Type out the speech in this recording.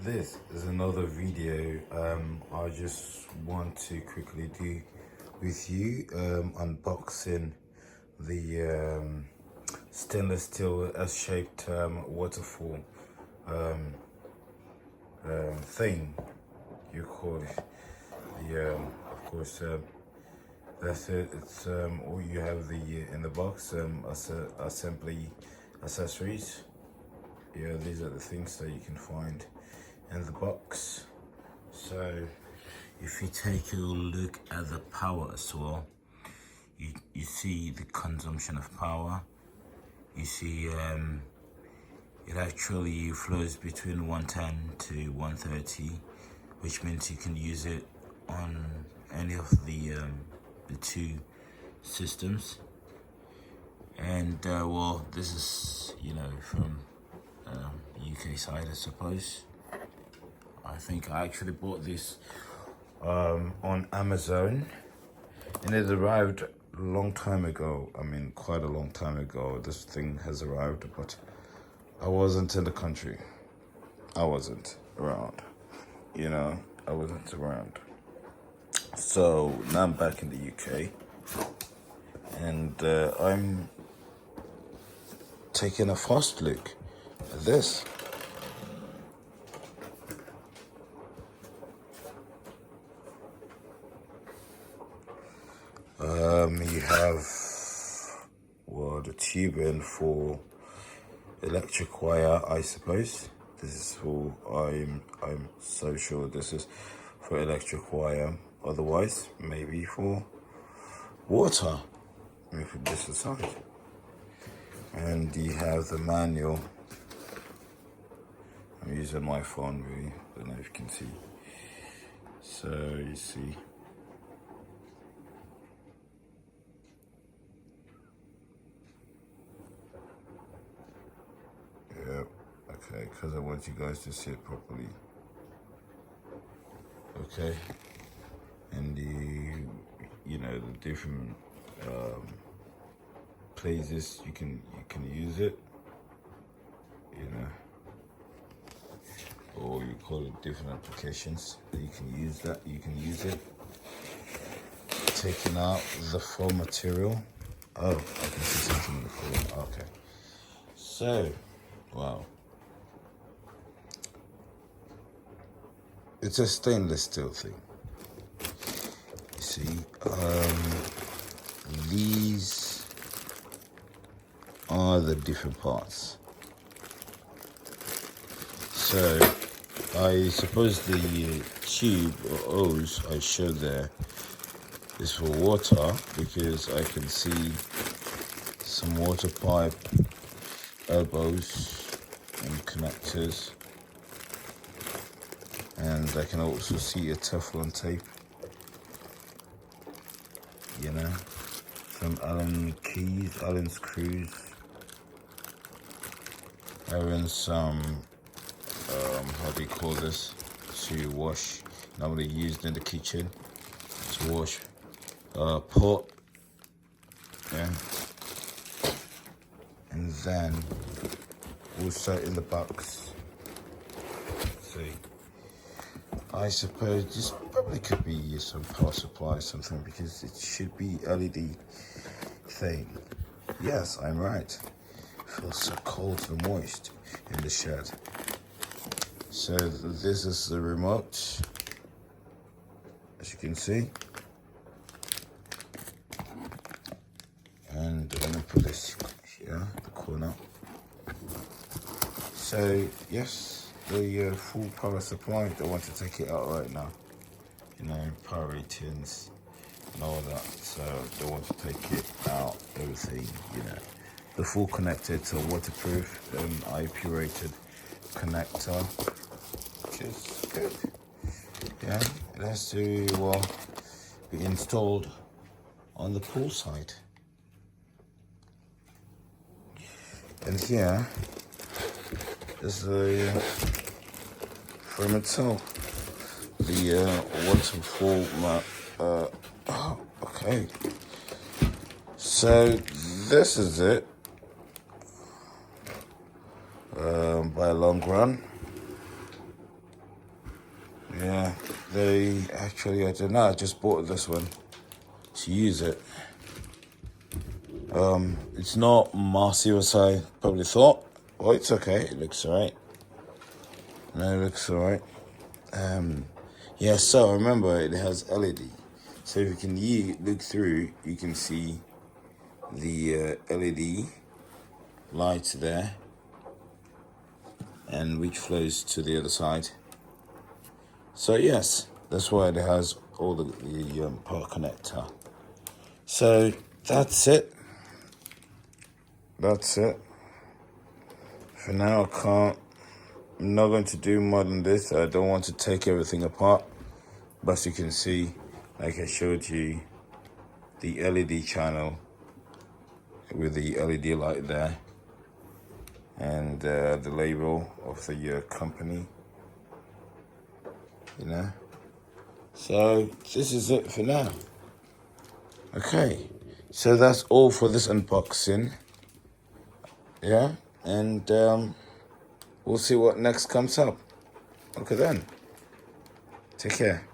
This is another video I just want to quickly do with you, unboxing the stainless steel S-shaped waterfall thing, you call it. Of course, that's it. It's all you have in the box, assembly accessories. Yeah, these are the things that you can find in the box. So if you take a look at the power as well, you see the consumption of power. You see it actually flows between 110 to 130, which means you can use it on any of the two systems. And well, this is, from UK side, I suppose. I think I actually bought this on Amazon, and it arrived a long time ago. I mean, quite a long time ago. This thing has arrived, but I wasn't in the country. I wasn't around. I wasn't around. So now I'm back in the UK, and I'm taking a first look at this. You have, well, the tubing for electric wire, I suppose. This is for, I'm so sure this is for electric wire. Otherwise, maybe for water. Let me put this aside. And you have the manual. I'm using my phone, really. I don't know if you can see. So you see. Yeah, okay, because I want you guys to see it properly. Okay, and the different places you can use it, or you call it different applications that you can use that. You can use it. Taking out the foam material. Oh, I can see something in the corner. Okay, so. Wow. It's a stainless steel thing. You see, these are the different parts. So, I suppose the tube or hose I showed there is for water, because I can see some water pipe elbows and connectors, and I can also see a Teflon tape, some Allen keys, Allen screws, and some how do you call this, to wash, normally used in the kitchen to wash pot, yeah. And then also in the box, see, I suppose this probably could be some power supply or something, because it should be LED thing. Yes, I'm right. It feels so cold and moist in the shed. So this is the remote, as you can see. And let me put this here, the corner. So yes, the full power supply. Don't want to take it out right now. Power ratings and all that. So don't want to take it out. Everything, the full connected to waterproof IP rated connector, which is good. Yeah, it has to be installed on the pool side. And here is the frame itself, the waterfall mat. Okay, so this is it by a long run. Yeah, they actually, I don't know, I just bought this one to use it. It's not massive as I probably thought. Well, it's okay, it looks alright. No, it looks alright. Yeah, so remember it has LED. So if you can look through, you can see the LED light there, and which flows to the other side. So yes, that's why it has all the power connector. So that's it. That's it. For now, I'm not going to do more than this. I don't want to take everything apart. But as you can see, like I showed you, the LED channel with the LED light there, and the label of the company, you know. So this is it for now. Okay, so that's all for this unboxing. Yeah, and we'll see what next comes up. Okay then, take care.